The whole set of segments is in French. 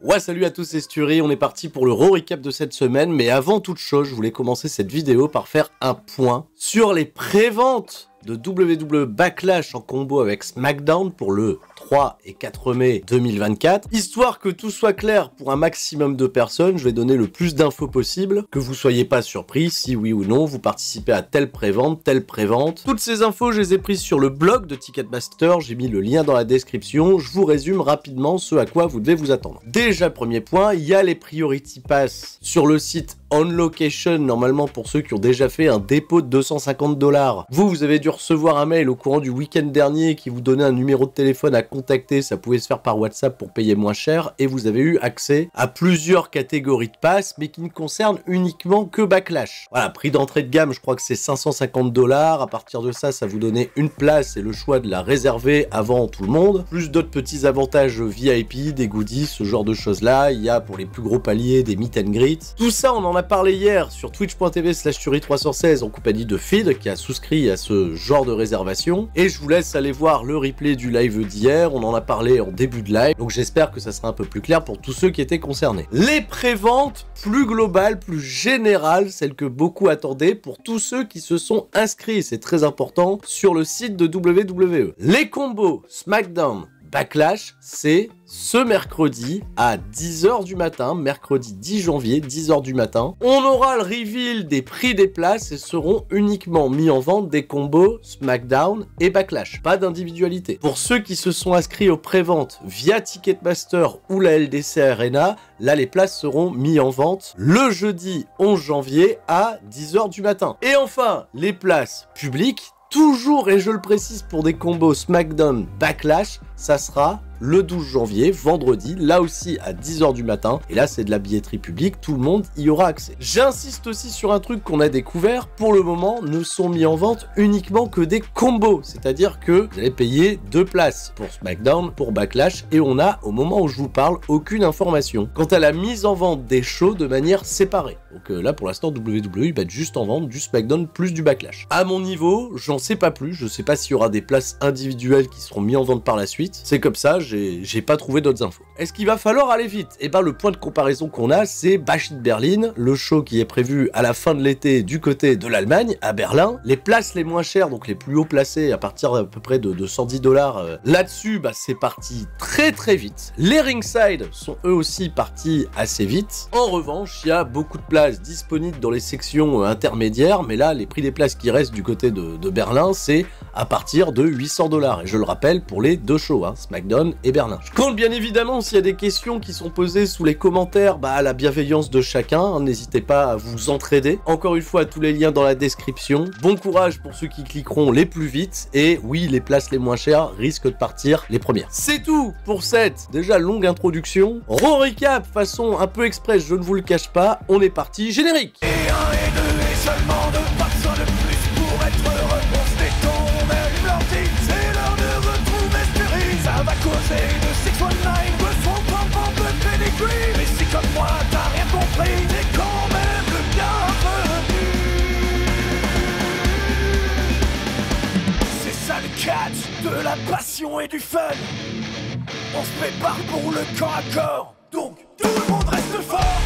Ouais, salut à tous, c'est Sturi, on est parti pour le recap de cette semaine, mais avant toute chose, je voulais commencer cette vidéo par faire un point sur les préventes de WWE Backlash en combo avec SmackDown pour le 3 et 4 mai 2024. Histoire que tout soit clair pour un maximum de personnes, je vais donner le plus d'infos possible, que vous soyez pas surpris si oui ou non vous participez à telle prévente, telle prévente. Toutes ces infos, je les ai prises sur le blog de Ticketmaster, j'ai mis le lien dans la description, je vous résume rapidement ce à quoi vous devez vous attendre. Déjà, premier point, il y a les Priority Pass sur le site On Location, normalement pour ceux qui ont déjà fait un dépôt de 250 $. Vous avez dû recevoir un mail au courant du week-end dernier qui vous donnait un numéro de téléphone à contacter, ça pouvait se faire par WhatsApp pour payer moins cher, et vous avez eu accès à plusieurs catégories de passes, mais qui ne concernent uniquement que Backlash. Voilà, prix d'entrée de gamme, je crois que c'est 550 $, à partir de ça, ça vous donnait une place et le choix de la réserver avant tout le monde, plus d'autres petits avantages VIP, des goodies, ce genre de choses-là, il y a pour les plus gros paliers des meet and greet. Tout ça, on en a parlé hier sur twitch.tv/Turi316 en compagnie de Feed qui a souscrit à ce genre de réservation, et je vous laisse aller voir le replay du live d'hier, on en a parlé en début de live, donc j'espère que ça sera un peu plus clair pour tous ceux qui étaient concernés. Les préventes plus globales, plus générales, celles que beaucoup attendaient pour tous ceux qui se sont inscrits, c'est très important, sur le site de WWE. Les combos SmackDown Backlash, c'est ce mercredi à 10h du matin, mercredi 10 janvier, 10h du matin. On aura le reveal des prix des places et seront uniquement mis en vente des combos SmackDown et Backlash. Pas d'individualité. Pour ceux qui se sont inscrits aux préventes via Ticketmaster ou la LDC Arena, là les places seront mis en vente le jeudi 11 janvier à 10h du matin. Et enfin, les places publiques, toujours, et je le précise, pour des combos SmackDown Backlash, ça sera le 12 janvier, vendredi, là aussi à 10h du matin, et là c'est de la billetterie publique, tout le monde y aura accès. J'insiste aussi sur un truc qu'on a découvert, pour le moment, ne sont mis en vente uniquement que des combos, c'est-à-dire que vous allez payer 2 places pour SmackDown, pour Backlash, et on a, au moment où je vous parle, aucune information quant à la mise en vente des shows de manière séparée. Donc là, pour l'instant, WWE va être juste en vente du SmackDown plus du Backlash. À mon niveau, j'en sais pas plus, je sais pas s'il y aura des places individuelles qui seront mises en vente par la suite, c'est comme ça, j'ai pas trouvé d'autres infos. Est-ce qu'il va falloir aller vite? Eh ben, le point de comparaison qu'on a, c'est Bash in Berlin, le show qui est prévu à la fin de l'été du côté de l'Allemagne, à Berlin. Les places les moins chères, donc les plus haut placées, à partir à peu près de 110 $, là-dessus, bah, c'est parti très très vite. Les ringside sont eux aussi partis assez vite. En revanche, il y a beaucoup de places disponibles dans les sections intermédiaires, mais là, les prix des places qui restent du côté de Berlin, c'est à partir de 800 $. Et je le rappelle, pour les deux shows, hein, SmackDown et Berlin. Je compte bien évidemment, s'il y a des questions qui sont posées sous les commentaires, à la bienveillance de chacun, hein, n'hésitez pas à vous entraider. Encore une fois, tous les liens dans la description. Bon courage pour ceux qui cliqueront les plus vite, et oui, les places les moins chères risquent de partir les premières. C'est tout pour cette déjà longue introduction. Recap façon un peu express, je ne vous le cache pas, on est parti, générique. Et un et deux et seulement deux, pas besoin de plus pour être heureux. On se détend, on allume l'ordi, c'est l'heure de retrouver Sturi. Ça va causer de 619, de son pom de pedigree. Mais si comme moi t'as rien compris, t'es quand même le bienvenu. C'est ça le catch, de la passion et du fun. On se prépare pour le corps à corps, donc tout le monde reste fort.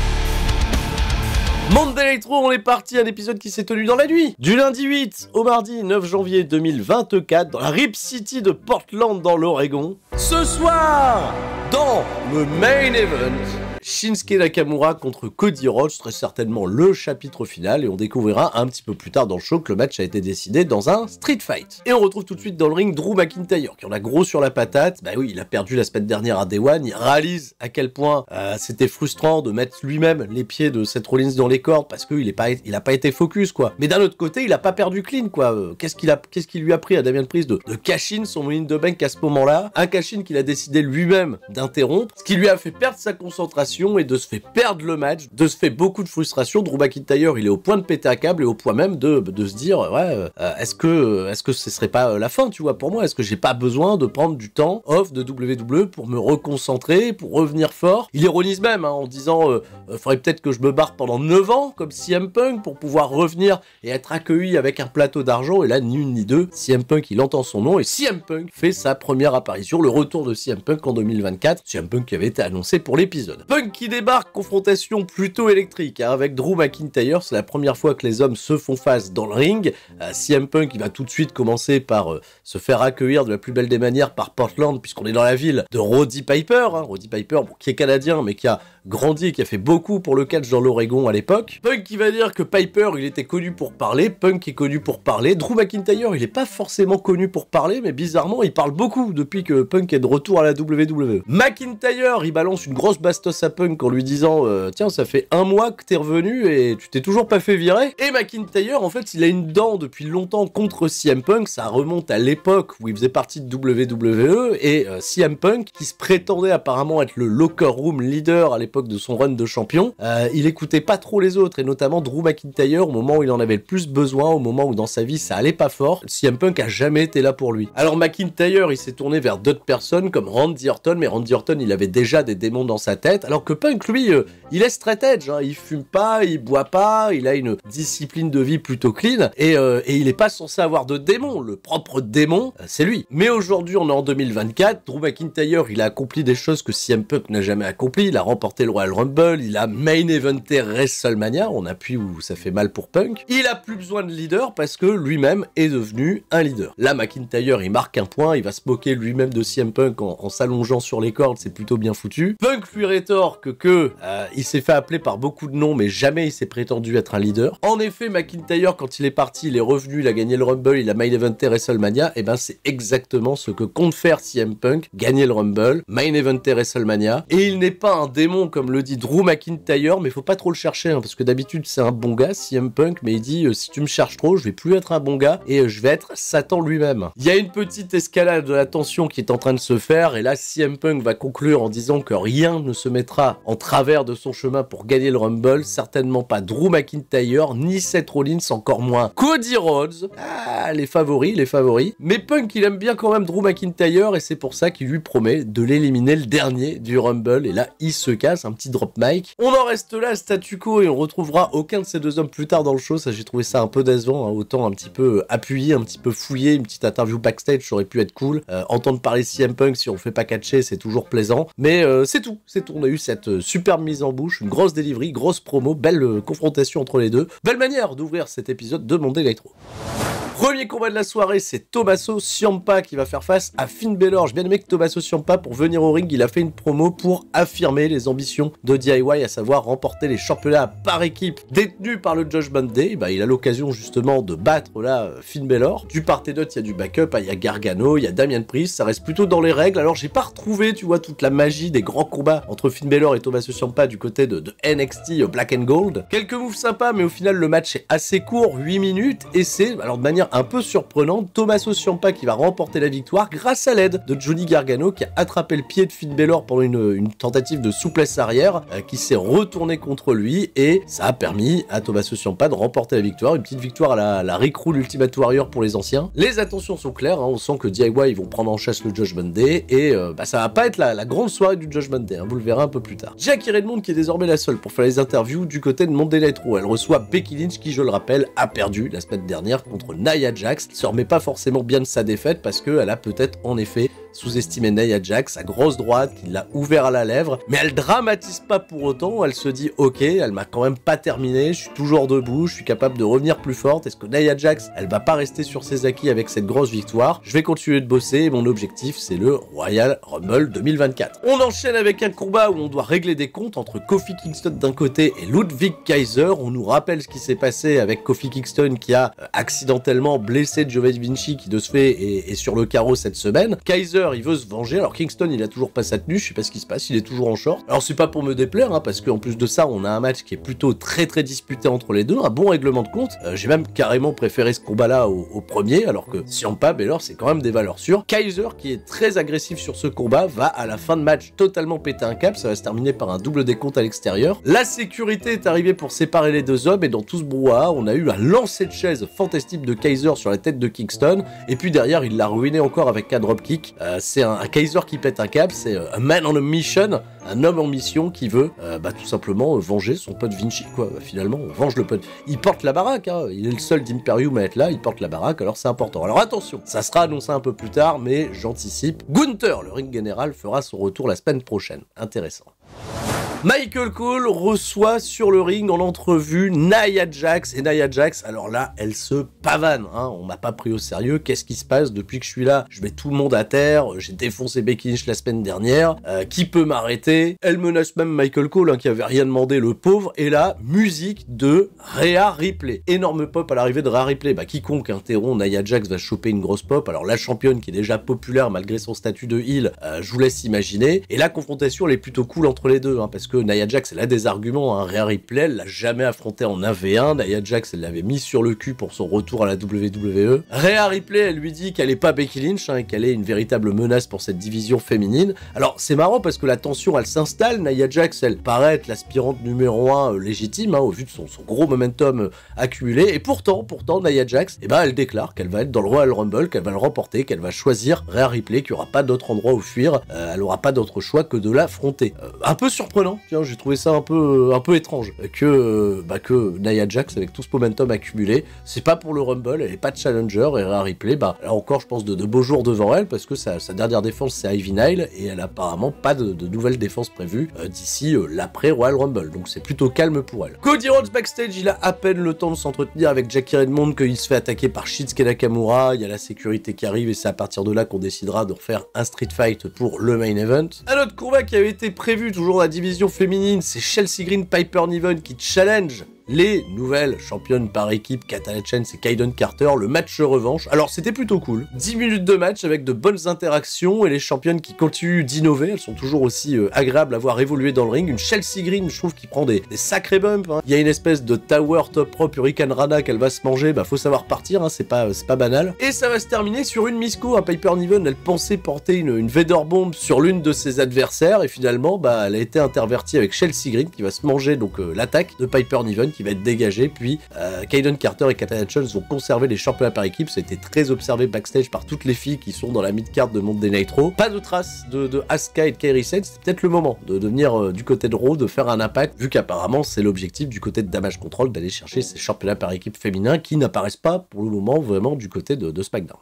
Monday Nitro, on est parti, un épisode qui s'est tenu dans la nuit du lundi 8 au mardi 9 janvier 2024 dans la Rip City de Portland dans l'Oregon. Ce soir, dans le main event, Shinsuke Nakamura contre Cody Rhodes, très certainement le chapitre final, et on découvrira un petit peu plus tard dans le show que le match a été décidé dans un street fight. Et on retrouve tout de suite dans le ring Drew McIntyre, qui en a gros sur la patate. Bah oui, il a perdu la semaine dernière à Day One, il réalise à quel point c'était frustrant de mettre lui-même les pieds de Seth Rollins dans les cordes, parce qu'il a pas été focus, quoi. Mais d'un autre côté, il a pas perdu clean, quoi. Qu'est-ce qu'il lui a pris à Damien Priest de cash-in son Money in the Bank à ce moment-là, un cash-in qu'il a décidé lui-même d'interrompre, ce qui lui a fait perdre sa concentration, pression et de se fait perdre le match, de se fait beaucoup de frustration. Drew McIntyre, il est au point de péter un câble et au point même de se dire ouais, est-ce que ce serait pas la fin, tu vois, pour moi? Est-ce que j'ai pas besoin de prendre du temps off de WWE pour me reconcentrer, pour revenir fort? Il ironise même en disant faudrait peut-être que je me barre pendant 9 ans comme CM Punk pour pouvoir revenir et être accueilli avec un plateau d'argent. Et là, ni une ni deux, CM Punk il entend son nom et CM Punk fait sa première apparition, le retour de CM Punk en 2024. CM Punk qui avait été annoncé pour l'épisode. Punk qui débarque, confrontation plutôt électrique avec Drew McIntyre. C'est la première fois que les hommes se font face dans le ring. CM Punk il va tout de suite commencer par se faire accueillir de la plus belle des manières par Portland, puisqu'on est dans la ville de Roddy Piper. Roddy Piper, bon, qui est canadien mais qui a grandi et qui a fait beaucoup pour le catch dans l'Oregon à l'époque. Punk qui va dire que Piper il était connu pour parler, Punk est connu pour parler. Drew McIntyre il est pas forcément connu pour parler, mais bizarrement il parle beaucoup depuis que Punk est de retour à la WWE. McIntyre il balance une grosse bastos à Punk en lui disant tiens, ça fait 1 mois que t'es revenu et tu t'es toujours pas fait virer. Et McIntyre en fait il a une dent depuis longtemps contre CM Punk. Ça remonte à l'époque où il faisait partie de WWE et CM Punk qui se prétendait apparemment être le locker room leader à l'époque de son run de champion, il écoutait pas trop les autres et notamment Drew McIntyre au moment où il en avait le plus besoin, au moment où dans sa vie ça allait pas fort. CM Punk a jamais été là pour lui. Alors McIntyre il s'est tourné vers d'autres personnes comme Randy Orton, mais Randy Orton il avait déjà des démons dans sa tête, alors que Punk lui il est straight edge, il fume pas, il boit pas, il a une discipline de vie plutôt clean et il est pas censé avoir de démons. Le propre démon c'est lui. Mais aujourd'hui on est en 2024, Drew McIntyre il a accompli des choses que CM Punk n'a jamais accompli. Il a remporté le Royal Rumble, il a main eventé WrestleMania, on appuie où ça fait mal pour Punk. Il a plus besoin de leader parce que lui-même est devenu un leader. Là McIntyre il marque un point, il va se moquer lui-même de CM Punk en s'allongeant sur les cordes, c'est plutôt bien foutu. Punk lui rétorque que il s'est fait appeler par beaucoup de noms mais jamais il s'est prétendu être un leader. En effet McIntyre quand il est parti, il est revenu, il a gagné le Rumble, il a main eventé WrestleMania, et ben c'est exactement ce que compte faire CM Punk, gagner le Rumble, main eventé WrestleMania, et il n'est pas un démon comme le dit Drew McIntyre, mais faut pas trop le chercher parce que d'habitude c'est un bon gars CM Punk, mais il dit si tu me cherches trop je vais plus être un bon gars et je vais être Satan lui-même. Il y a une petite escalade de la tension qui est en train de se faire et là CM Punk va conclure en disant que rien ne se mettra en travers de son chemin pour gagner le Rumble, certainement pas Drew McIntyre ni Seth Rollins, encore moins Cody Rhodes. Les favoris, mais Punk il aime bien quand même Drew McIntyre et c'est pour ça qu'il lui promet de l'éliminer le dernier du Rumble, et là il se casse, un petit drop mic. On en reste là statu quo et on retrouvera aucun de ces deux hommes plus tard dans le show. Ça j'ai trouvé ça un peu décevant, autant un petit peu appuyé, un petit peu fouillé, une petite interview backstage ça aurait pu être cool. Entendre parler CM Punk si on le fait pas catcher c'est toujours plaisant, mais c'est tout, on a eu cette superbe mise en bouche, une grosse delivery, grosse promo, belle confrontation entre les deux, belle manière d'ouvrir cet épisode de Monday Nitro. Premier combat de la soirée, c'est Tommaso Ciampa qui va faire face à Finn Balor. J'ai bien aimé que Tommaso Ciampa, pour venir au ring, il a fait une promo pour affirmer les ambitions de DIY, à savoir remporter les championnats par équipe détenus par le Judgment Day. Il a l'occasion justement de battre là Finn Balor. Du part et d'autre, il y a du backup, il y a Gargano, il y a Damian Priest, ça reste plutôt dans les règles. Alors j'ai pas retrouvé, tu vois, toute la magie des grands combats entre Finn Balor et Tommaso Ciampa du côté de NXT Black and Gold. Quelques moves sympas, mais au final le match est assez court, 8 minutes, et c'est, alors de manière un peu surprenante, Tommaso Ciampa qui va remporter la victoire grâce à l'aide de Johnny Gargano qui a attrapé le pied de Finn Balor pendant une tentative de souplesse arrière qui s'est retourné contre lui, et ça a permis à Tommaso Ciampa de remporter la victoire, une petite victoire à la Rick Rude Ultimate Warrior pour les anciens. Les attentions sont claires, on sent que DIY ils vont prendre en chasse le Judgment Day et ça va pas être la grande soirée du Judgment Day, vous le verrez un peu plus tard. Jackie Redmond qui est désormais la seule pour faire les interviews du côté de Monday Nitro. Elle reçoit Becky Lynch qui, je le rappelle, a perdu la semaine dernière contre Nia Jax. Elle se remet pas forcément bien de sa défaite parce qu'elle a peut-être en effet sous-estimé Nia Jax, sa grosse droite qui l'a ouvert à la lèvre, mais elle dramatise pas pour autant, elle se dit ok, elle m'a quand même pas terminé, je suis toujours debout, je suis capable de revenir plus forte. Est-ce que Nia Jax, elle va pas rester sur ses acquis avec cette grosse victoire? Je vais continuer de bosser et mon objectif c'est le Royal Rumble 2024. On enchaîne avec un combat où on doit régler des comptes entre Kofi Kingston d'un côté et Ludwig Kaiser. On nous rappelle ce qui s'est passé avec Kofi Kingston qui a accidentellement blessé Giovanni Vinci qui de ce fait est sur le carreau cette semaine. Kaiser Kaiser, il veut se venger. Alors Kingston, il a toujours pas sa tenue, je sais pas ce qui se passe, il est toujours en short. Alors c'est pas pour me déplaire, hein, parce qu'en plus de ça, on a un match qui est plutôt très disputé entre les deux, un bon règlement de compte. J'ai même carrément préféré ce combat-là au premier, alors que Ciampa, Baylor, c'est quand même des valeurs sûres. Kaiser, qui est très agressif sur ce combat, va à la fin de match totalement péter un câble, ça va se terminer par un double décompte à l'extérieur. La sécurité est arrivée pour séparer les deux hommes, et dans tout ce brouhaha, on a eu un lancer de chaise fantastique de Kaiser sur la tête de Kingston, et puis derrière, il l'a ruiné encore avec un dropkick. C'est un Kaiser qui pète un câble, c'est un man on a mission, un homme en mission qui veut tout simplement venger son pote Vinci, quoi. Finalement, venge le pote. Il porte la baraque, hein. Il est le seul d'Imperium à être là, il porte la baraque, alors c'est important. Alors attention, ça sera annoncé un peu plus tard, mais j'anticipe. Gunther, le ring général, fera son retour la semaine prochaine. Intéressant. Michael Cole reçoit sur le ring en entrevue Nia Jax, et Nia Jax, alors là, elle se pavane, hein, on m'a pas pris au sérieux, qu'est-ce qui se passe depuis que je suis là? Je mets tout le monde à terre, j'ai défoncé Becky Lynch la semaine dernière, qui peut m'arrêter? Elle menace même Michael Cole, hein, qui avait rien demandé, le pauvre, et là, musique de Rhea Ripley. Énorme pop à l'arrivée de Rhea Ripley, quiconque interrompt Nia Jax va choper une grosse pop, alors la championne qui est déjà populaire malgré son statut de heel, je vous laisse imaginer, et la confrontation elle est plutôt cool entre les deux, hein, parce que Nia Jax, elle a des arguments, hein. Rhea Ripley, elle l'a jamais affronté en 1v1, Nia Jax, elle l'avait mis sur le cul pour son retour à la WWE. Rhea Ripley, elle lui dit qu'elle est pas Becky Lynch, hein, et qu'elle est une véritable menace pour cette division féminine. Alors, c'est marrant parce que la tension, elle s'installe, Nia Jax, elle paraît être l'aspirante numéro 1 légitime, hein, au vu de son gros momentum accumulé, et pourtant, Nia Jax, elle déclare qu'elle va être dans le Royal Rumble, qu'elle va le remporter, qu'elle va choisir Rhea Ripley, qu'il n'y aura pas d'autre endroit où fuir, elle aura pas d'autre choix que de l'affronter. Un peu surprenant, tiens, j'ai trouvé ça un peu étrange que Nia Jax, avec tout ce momentum accumulé, c'est pas pour le Rumble, elle est pas de challenger, et Rhea Ripley, elle a encore, je pense, de beaux jours devant elle, parce que sa dernière défense, c'est Ivy Nile, et elle a apparemment pas de nouvelles défenses prévues d'ici l'après Royal Rumble, donc c'est plutôt calme pour elle. Cody Rhodes backstage, il a à peine le temps de s'entretenir avec Jackie Redmond qu'il se fait attaquer par Shinsuke Nakamura, il y a la sécurité qui arrive, et c'est à partir de là qu'on décidera de refaire un street fight pour le main event. Un autre combat qui avait été prévu, toujours dans la division féminine, c'est Chelsea Green, Piper Niven qui challenge les nouvelles championnes par équipe, Katana Chance et Kaiden Carter, le match revanche. Alors c'était plutôt cool. 10 minutes de match avec de bonnes interactions et les championnes qui continuent d'innover, elles sont toujours aussi agréables à voir évoluer dans le ring. Une Chelsea Green, je trouve, qui prend des sacrés bumps, hein. Il y a une espèce de tower top rope Hurricane Rana qu'elle va se manger, faut savoir partir, hein, c'est pas banal. Et ça va se terminer sur une Misco, hein. Piper Niven, elle pensait porter une Vader Bomb sur l'une de ses adversaires, et finalement, elle a été intervertie avec Chelsea Green qui va se manger donc l'attaque de Piper Niven qui va être dégagée, puis Kaiden Carter et Katana Chance vont conserver les championnats par équipe. Ça a été très observé backstage par toutes les filles qui sont dans la mid-card de Monday Nitro. Pas de traces de Asuka et de Kairi Sane, c'est peut-être le moment de venir du côté de Raw, de faire un impact, vu qu'apparemment c'est l'objectif du côté de Damage Control d'aller chercher ces championnats par équipe féminins qui n'apparaissent pas pour le moment vraiment du côté de SmackDown.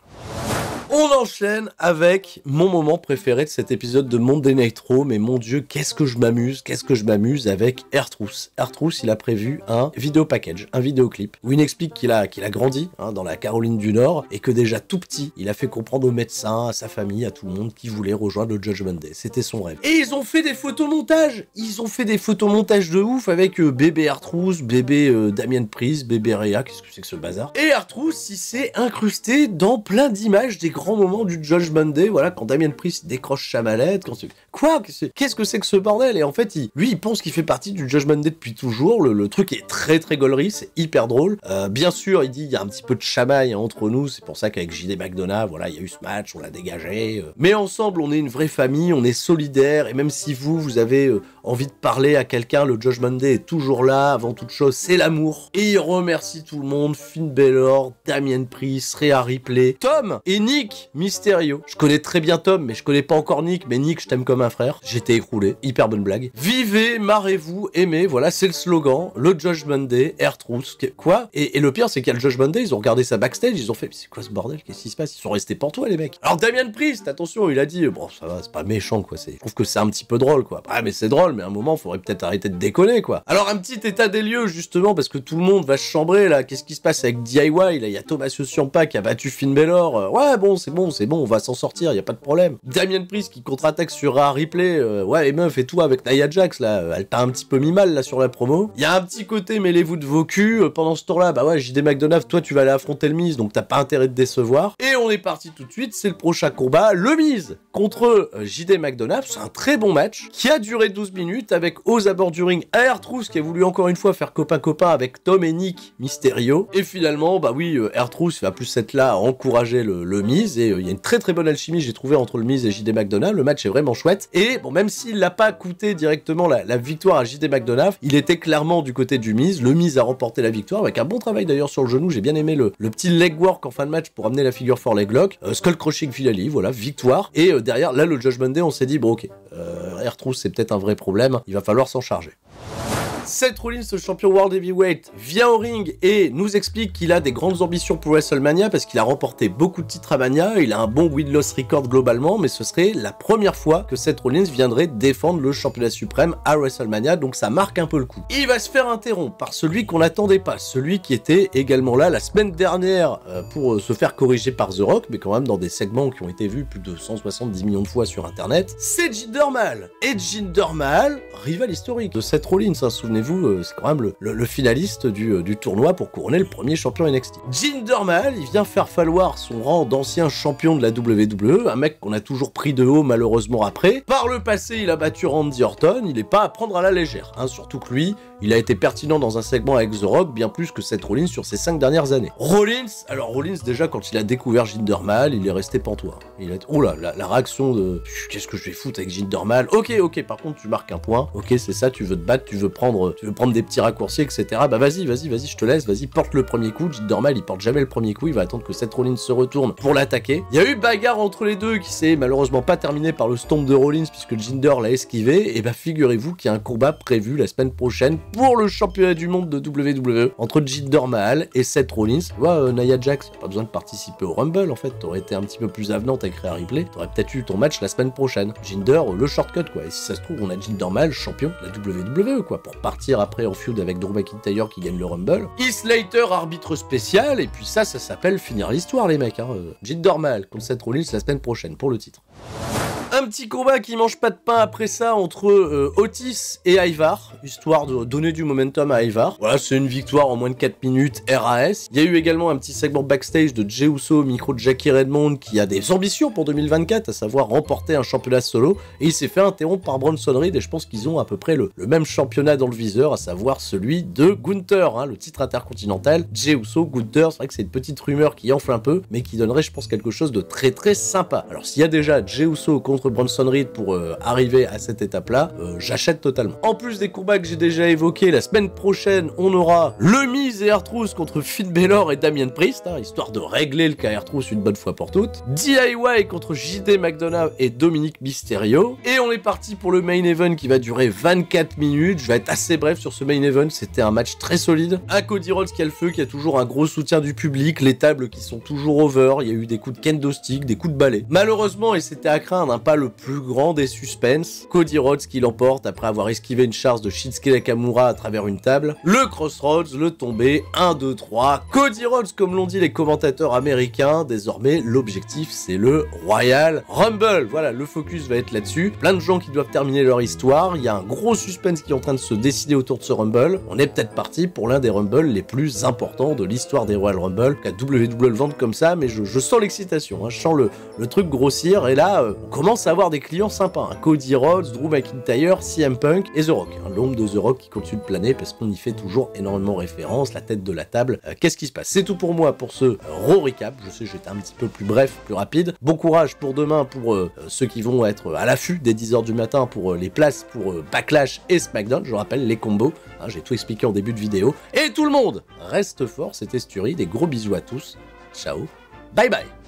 On enchaîne avec mon moment préféré de cet épisode de Monday Nitro, mais mon dieu, qu'est-ce que je m'amuse avec R-Truth. R-Truth, il a prévu un vidéo package, un vidéoclip, où il explique qu'il a grandi dans la Caroline du Nord, et que déjà tout petit, il a fait comprendre aux médecins, à sa famille, à tout le monde qu'il voulait rejoindre le Judgment Day. C'était son rêve. Et ils ont fait des photomontages de ouf avec bébé R-Truth, bébé Damien Priest, bébé Rhea, qu'est-ce que c'est que ce bazar? Et R-Truth, il s'est incrusté dans plein d'images des grands moments du Judgment Day, voilà, quand Damien Priest décroche sa mallette, qu'est-ce que c'est que ce bordel? Et en fait, il pense qu'il fait partie du Judgment Day depuis toujours, le truc est très gaulerie, c'est hyper drôle. Bien sûr, il dit, il y a un petit peu de chamaille entre nous, c'est pour ça qu'avec JD McDonough, voilà, il y a eu ce match, on l'a dégagé. Mais ensemble, on est une vraie famille, on est solidaires, et même si vous avez envie de parler à quelqu'un, le Judgment Day est toujours là, avant toute chose, c'est l'amour. Et il remercie tout le monde, Finn Balor, Damien Priest, Rhea Ripley, Tom et Nick Mysterio. Je connais très bien Tom, mais je connais pas encore Nick, mais Nick, je t'aime comme un frère. J'étais écroulé, hyper bonne blague. Vivez, marrez-vous, aimez, voilà, c'est le slogan, le Judgment Day, R-Truth, quoi. Et le pire, c'est qu'il y a le Judgment Day, ils ont regardé sa backstage, ils ont fait, mais c'est quoi ce bordel, qu'est-ce qui se passe? Ils sont restés pantois, les mecs. Alors Damien Priest, attention, il a dit, bon, ça va, c'est pas méchant, quoi, je trouve que c'est un petit peu drôle, quoi. Ah, mais c'est drôle, mais à un moment, faudrait peut-être arrêter de déconner, quoi. Alors, un petit état des lieux, justement, parce que tout le monde va se chambrer, là, qu'est-ce qui se passe avec DIY, là, il y a Tommaso Ciampa qui a battu Finn Balor, ouais, bon, on va s'en sortir, y a pas de problème. Damien Priest qui contre-attaque sur Rhea Ripley, ouais, et meuf et tout avec Nia Jax, là, elle t'a un petit peu mis mal, là, sur la promo. Y a un petit côté, mêlez-vous de vos culs, pendant ce tour-là, bah ouais, JD McDonagh, toi, tu vas aller affronter le Miz, donc t'as pas intérêt de décevoir. Et on est parti tout de suite, c'est le prochain combat, le Miz contre JD McDonagh, c'est un très bon match, qui a duré 12 minutes, avec aux abords du ring, R-Truth qui a voulu encore une fois faire copain-copain avec Tom et Nick Mysterio, et finalement, bah oui, R-Truth va plus être là à encourager le Miz, et il y a une très bonne alchimie, j'ai trouvé, entre le Miz et JD McDonagh, le match est vraiment chouette, et bon, même s'il n'a pas coûté directement la victoire à JD McDonagh, il était clairement du côté du Miz, le Miz a remporté la victoire, avec un bon travail d'ailleurs sur le genou, j'ai bien aimé le petit leg work en fin de match pour amener la figure 4 leg lock, skull crushing finale, voilà, victoire, et derrière, là, le Judgment Day, on s'est dit, bon ok, R-Truth c'est peut-être un vrai problème, il va falloir s'en charger. Seth Rollins, le champion World Heavyweight, vient au ring et nous explique qu'il a des grandes ambitions pour WrestleMania parce qu'il a remporté beaucoup de titres à Mania, il a un bon win-loss record globalement, mais ce serait la première fois que Seth Rollins viendrait défendre le championnat suprême à WrestleMania, donc ça marque un peu le coup. Il va se faire interrompre par celui qu'on n'attendait pas, celui qui était également là la semaine dernière pour se faire corriger par The Rock, mais quand même dans des segments qui ont été vus plus de 170 millions de fois sur internet, c'est Jinder Mahal. Et Jinder Mahal, rival historique de Seth Rollins, hein, souvenez-vous, c'est quand même le finaliste du tournoi pour couronner le premier champion NXT. Jinder Mahal, il vient faire falloir son rang d'ancien champion de la WWE, un mec qu'on a toujours pris de haut malheureusement après. Par le passé, il a battu Randy Orton, il est pas à prendre à la légère, hein, surtout que lui, il a été pertinent dans un segment avec The Rock, bien plus que Seth Rollins sur ces 5 dernières années. Rollins, déjà quand il a découvert Jinder Mahal, il est resté pantois. Il a été, oh là, la réaction de qu'est-ce que je vais foutre avec Jinder Mahal. Ok, par contre tu marques un point, ok c'est ça, tu veux te battre, tu veux prendre des petits raccourcis, etc. Bah vas-y, je te laisse, vas-y, porte le premier coup. Jinder Mahal, il porte jamais le premier coup, il va attendre que Seth Rollins se retourne pour l'attaquer. Il y a eu bagarre entre les deux qui s'est malheureusement pas terminé par le stomp de Rollins puisque Jinder l'a esquivé, et bah figurez-vous qu'il y a un combat prévu la semaine prochaine pour le championnat du monde de WWE entre Jinder Mahal et Seth Rollins. Tu vois, Nia Jax, pas besoin de participer au Rumble en fait, t'aurais été un petit peu plus avenante avec Rhea Ripley, t'aurais peut-être eu ton match la semaine prochaine. Jinder, le shortcut quoi, et si ça se trouve on a Jinder Mahal champion de la WWE quoi, pour partir après en feud avec Drew McIntyre qui gagne le Rumble. Heath Slater arbitre spécial, et puis ça s'appelle finir l'histoire les mecs, hein. Jinder Mahal contre Seth Rollins la semaine prochaine pour le titre. Un petit combat qui mange pas de pain après ça entre Otis et Ivar, histoire de donner du momentum à Ivar. Voilà, c'est une victoire en moins de 4 minutes RAS. Il y a eu également un petit segment backstage de Jey Uso au micro de Jackie Redmond qui a des ambitions pour 2024, à savoir remporter un championnat solo, et il s'est fait interrompre par Bronson Reed, et je pense qu'ils ont à peu près le même championnat dans le viseur, à savoir celui de Gunther, hein, le titre intercontinental. Jey Uso, Gunther, c'est vrai que c'est une petite rumeur qui enfle un peu, mais qui donnerait je pense quelque chose de très sympa. Alors s'il y a déjà Jey Uso contre Bronson Reed pour arriver à cette étape-là, j'achète totalement. En plus des combats que j'ai déjà évoqués, la semaine prochaine, on aura le Miz et R-Truth contre Finn Balor et Damien Priest, hein, histoire de régler le cas R-Truth une bonne fois pour toutes. DIY contre JD McDonagh et Dominic Mysterio. Et on est parti pour le main event qui va durer 24 minutes. Je vais être assez bref sur ce main event, c'était un match très solide. Un Cody Rhodes qui a le feu, qui a toujours un gros soutien du public, les tables qui sont toujours over, il y a eu des coups de kendo stick, des coups de balai. Malheureusement, et c'était à craindre, hein, pas le plus grand des suspens, Cody Rhodes qui l'emporte après avoir esquivé une charge de Shinsuke Nakamura à travers une table. Le Crossroads, le tombé, 1, 2, 3. Cody Rhodes, comme l'ont dit les commentateurs américains, désormais l'objectif c'est le Royal Rumble. Voilà, le focus va être là-dessus. Plein de gens qui doivent terminer leur histoire. Il y a un gros suspense qui est en train de se décider autour de ce Rumble. On est peut-être parti pour l'un des Rumbles les plus importants de l'histoire des Royal Rumble. La WWE le vente comme ça, mais je sens l'excitation, hein. Je sens le truc grossir, et là, on commence à avoir des clients sympas, hein. Cody Rhodes, Drew McIntyre, CM Punk et The Rock, hein. L'ombre de The Rock qui continue de planer parce qu'on y fait toujours énormément référence, la tête de la table. Qu'est-ce qui se passe? C'est tout pour moi pour ce Raw Recap. Je sais, j'étais un petit peu plus bref, plus rapide. Bon courage pour demain pour ceux qui vont être à l'affût dès 10h du matin pour les places pour Backlash et SmackDown. Je rappelle les combos, hein, j'ai tout expliqué en début de vidéo. Et tout le monde reste fort, c'était Sturi, des gros bisous à tous. Ciao, bye bye.